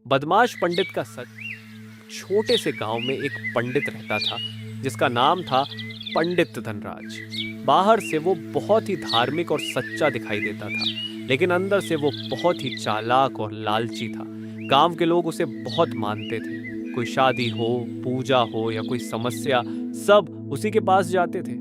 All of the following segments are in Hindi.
बदमाश पंडित का सच। छोटे से गांव में एक पंडित रहता था जिसका नाम था पंडित धनराज। बाहर से वो बहुत ही धार्मिक और सच्चा दिखाई देता था, लेकिन अंदर से वो बहुत ही चालाक और लालची था। गांव के लोग उसे बहुत मानते थे। कोई शादी हो, पूजा हो या कोई समस्या, सब उसी के पास जाते थे।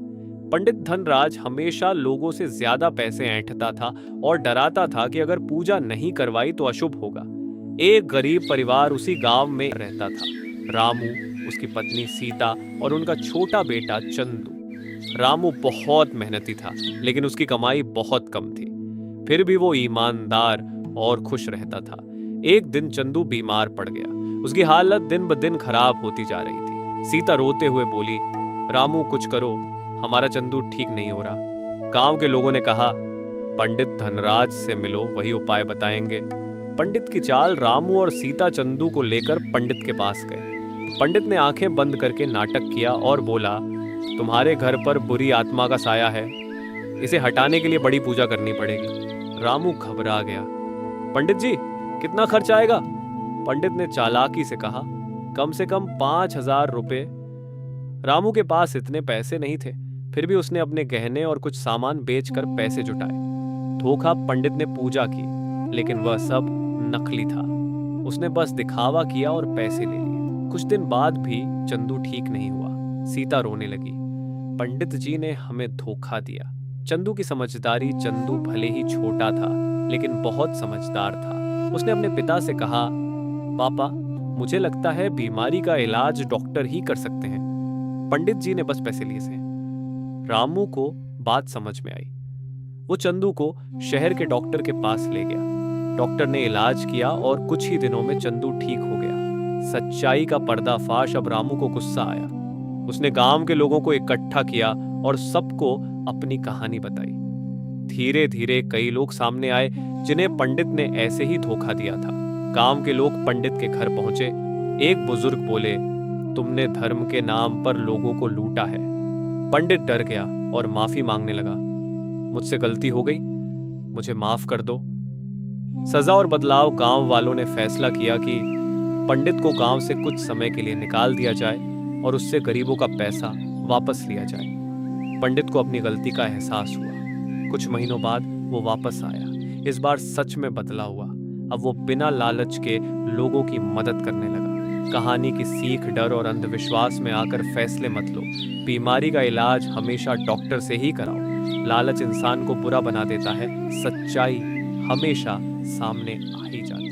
पंडित धनराज हमेशा लोगों से ज्यादा पैसे ऐंठता था और डराता था कि अगर पूजा नहीं करवाई तो अशुभ होगा। एक गरीब परिवार उसी गांव में रहता था। रामू, उसकी पत्नी सीता और उनका छोटा बेटा चंदू। रामू बहुत मेहनती था, लेकिन उसकी कमाई बहुत कम थी। फिर भी वो ईमानदार और खुश रहता था। एक दिन चंदू बीमार पड़ गया। उसकी हालत दिन ब दिन खराब होती जा रही थी। सीता रोते हुए बोली, रामू कुछ करो, हमारा चंदू ठीक नहीं हो रहा। गांव के लोगों ने कहा, पंडित धनराज से मिलो, वही उपाय बताएंगे। पंडित की चाल। रामू और सीता चंदू को लेकर पंडित के पास गए। पंडित ने आंखें बंद करके नाटक किया और बोला, तुम्हारे घर पर बुरी आत्मा का साया है, इसे हटाने के लिए बड़ी पूजा करनी पड़ेगी। रामू घबरा गया। पंडित जी, कितना खर्च आएगा? पंडित ने चालाकी से कहा, कम से कम 5,000 रुपए। रामू के पास इतने पैसे नहीं थे, फिर भी उसने अपने गहने और कुछ सामान बेचकर पैसे जुटाए। धोखा पंडित ने पूजा की, लेकिन वह सब नकली था। उसने बस दिखावा किया और पैसे ले लिए। कुछ दिन बाद भी चंदू ठीक नहीं हुआ। सीता रोने लगी, पंडित जी ने हमें धोखा दिया। चंदू की समझदारी। चंदू भले ही छोटा था, लेकिन बहुत समझदार था। उसने अपने पिता से कहा, पापा, मुझे लगता है बीमारी का इलाज डॉक्टर ही कर सकते हैं। पंडित जी ने बस पैसे लिए थे। रामू को बात समझ में आई। वो चंदू को शहर के डॉक्टर के पास ले गया। डॉक्टर ने इलाज किया और कुछ ही दिनों में चंदू ठीक हो गया। सच्चाई का पर्दाफाश। अब रामू को गुस्सा आया। उसने गांव के लोगों को इकट्ठा किया और सबको अपनी कहानी बताई। धीरे धीरे कई लोग सामने आए जिन्हें पंडित ने ऐसे ही धोखा दिया था। गांव के लोग पंडित के घर पहुंचे। एक बुजुर्ग बोले, तुमने धर्म के नाम पर लोगों को लूटा है। पंडित डर गया और माफी मांगने लगा, मुझसे गलती हो गई, मुझे माफ कर दो। सजा और बदलाव। गांव वालों ने फैसला किया कि पंडित को गांव से कुछ समय के लिए निकाल दिया जाए और उससे गरीबों का पैसा वापस लिया जाए। पंडित को अपनी गलती का एहसास हुआ। कुछ महीनों बाद वो वापस आया। इस बार सच में बदला हुआ। अब वो बिना लालच के लोगों की मदद करने लगा। कहानी की सीख, डर और अंधविश्वास में आकर फैसले मत लो। बीमारी का इलाज हमेशा डॉक्टर से ही कराओ। लालच इंसान को बुरा बना देता है, सच्चाई हमेशा सामने आ ही जाती है।